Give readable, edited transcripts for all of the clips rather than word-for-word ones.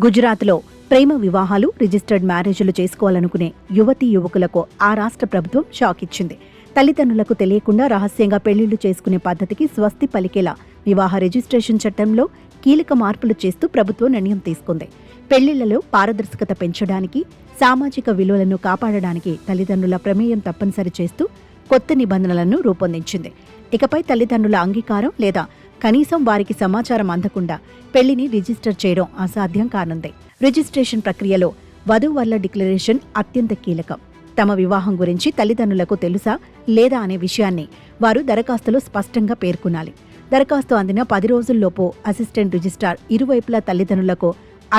గుజరాత్లో ప్రేమ వివాహాలు, రిజిస్టర్డ్ మ్యారేజీలు చేసుకోవాలనుకునే యువతీ యువకులకు ఆ రాష్ట్ర ప్రభుత్వం షాక్ ఇచ్చింది. తల్లిదండ్రులకు తెలియకుండా రహస్యంగా పెళ్లిళ్లు చేసుకునే పద్ధతికి స్వస్తి పలికేలా వివాహ రిజిస్ట్రేషన్ చట్టంలో కీలక మార్పులు చేస్తూ ప్రభుత్వం నిర్ణయం తీసుకుంది. పెళ్లిళ్లలో పారదర్శకత పెంచడానికి, సామాజిక విలువలను కాపాడడానికి తల్లిదండ్రుల ప్రమేయం తప్పనిసరి చేస్తూ కొత్త నిబంధనలను రూపొందించింది. ఇకపై తల్లిదండ్రుల అంగీకారం లేదా కనీసం వారికి సమాచారం అందకుండా పెళ్లిని రిజిస్టర్ చేయడం అసాధ్యం కానుంది. రిజిస్ట్రేషన్ ప్రక్రియలో వధూవరుల డిక్లరేషన్ అత్యంత కీలకం. తమ వివాహం గురించి తల్లిదండ్రులకు తెలుసా లేదా అనే విషయాన్ని వారు దరఖాస్తులో స్పష్టంగా పేర్కొనాలి. దరఖాస్తు అందిన 10 రోజుల్లోపు అసిస్టెంట్ రిజిస్ట్రార్ ఇరువైపులా తల్లిదండ్రులకు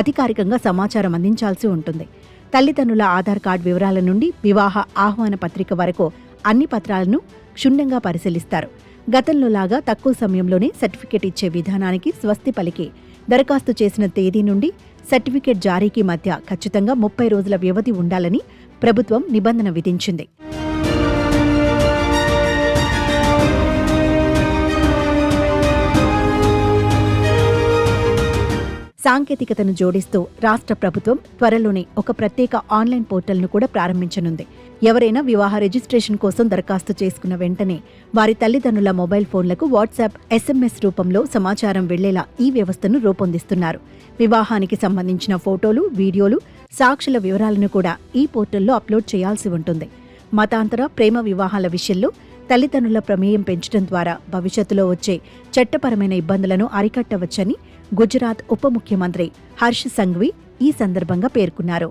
అధికారికంగా సమాచారం అందించాల్సి ఉంటుంది. తల్లిదండ్రుల ఆధార్ కార్డు వివరాల నుండి వివాహ ఆహ్వాన పత్రిక వరకు అన్ని పత్రాలను క్షుణ్ణంగా పరిశీలిస్తారు. గతంలో లాగా తక్కువ సమయంలోనే సర్టిఫికెట్ ఇచ్చే విధానానికి స్వస్తి పలికి దరఖాస్తు చేసిన తేదీ నుండి సర్టిఫికెట్ జారీకి మధ్య ఖచ్చితంగా 30 రోజుల వ్యవధి ఉండాలని ప్రభుత్వం నిబంధన విధించింది. సాంకేతికతను జోడిస్తూ రాష్ట్ర ప్రభుత్వం త్వరలోనే ఒక ప్రత్యేక ఆన్లైన్ పోర్టల్ను కూడా ప్రారంభించనుంది. ఎవరైనా వివాహ రిజిస్ట్రేషన్ కోసం దరఖాస్తు చేసుకున్న వెంటనే వారి తల్లిదండ్రుల మొబైల్ ఫోన్లకు వాట్సాప్, SMS రూపంలో సమాచారం వెళ్లేలా ఈ వ్యవస్థను రూపొందిస్తున్నారు. వివాహానికి సంబంధించిన ఫోటోలు, వీడియోలు, సాక్షుల వివరాలను కూడా ఈ పోర్టల్లో అప్లోడ్ చేయాల్సి ఉంటుంది. మతాంతర, ప్రేమ వివాహాల విషయంలో తల్లిదండ్రుల ప్రమేయం పెంచడం ద్వారా భవిష్యత్తులో వచ్చే చట్టపరమైన ఇబ్బందులను అరికట్టవచ్చని గుజరాత్ ఉప ముఖ్యమంత్రి హర్ష్ సంఘ్వి ఈ సందర్భంగా పేర్కొన్నారు.